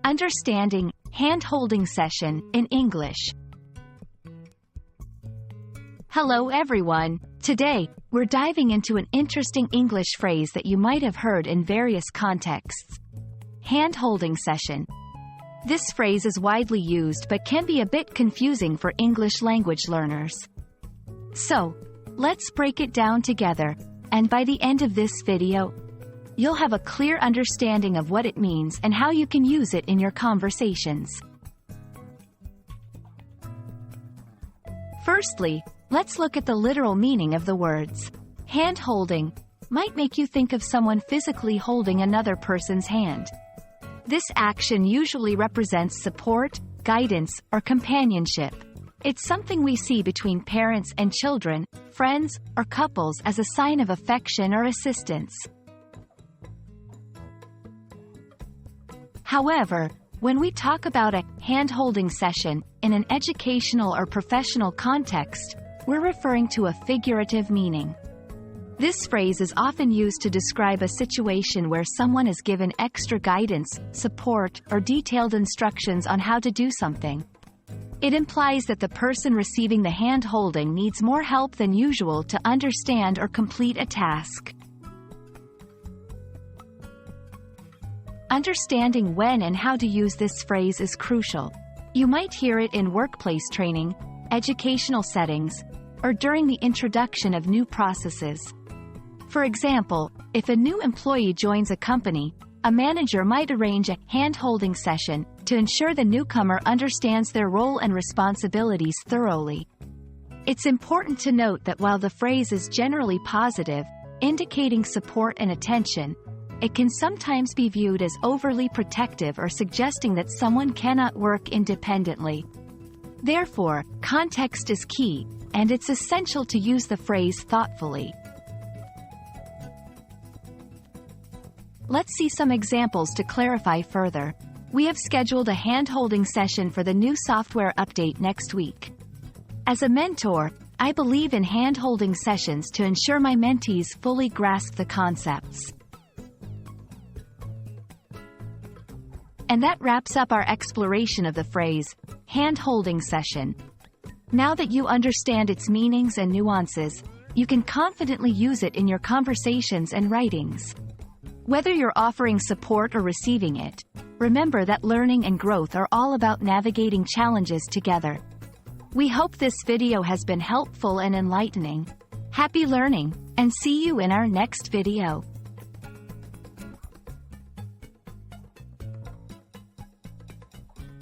Understanding Hand Holding Session in English. Hello everyone. Today, we're diving into an interesting English phrase that you might have heard in various contexts. Hand holding session. This phrase is widely used but can be a bit confusing for English language learners. So, let's break it down together, and by the end of this video, you'll have a clear understanding of what it means and how you can use it in your conversations. Firstly, let's look at the literal meaning of the words. Hand holding might make you think of someone physically holding another person's hand. This action usually represents support, guidance, or companionship. It's something we see between parents and children, friends, or couples as a sign of affection or assistance. However, when we talk about a hand-holding session in an educational or professional context, we're referring to a figurative meaning. This phrase is often used to describe a situation where someone is given extra guidance, support, or detailed instructions on how to do something. It implies that the person receiving the hand-holding needs more help than usual to understand or complete a task. Understanding when and how to use this phrase is crucial. You might hear it in workplace training, educational settings, or during the introduction of new processes. For example, if a new employee joins a company, a manager might arrange a hand-holding session to ensure the newcomer understands their role and responsibilities thoroughly. It's important to note that while the phrase is generally positive, indicating support and attention, it can sometimes be viewed as overly protective or suggesting that someone cannot work independently. Therefore, context is key, and it's essential to use the phrase thoughtfully. Let's see some examples to clarify further. We have scheduled a hand-holding session for the new software update next week. As a mentor, I believe in hand-holding sessions to ensure my mentees fully grasp the concepts. And that wraps up our exploration of the phrase, hand-holding session. Now that you understand its meanings and nuances, you can confidently use it in your conversations and writings. Whether you're offering support or receiving it, remember that learning and growth are all about navigating challenges together. We hope this video has been helpful and enlightening. Happy learning, and see you in our next video.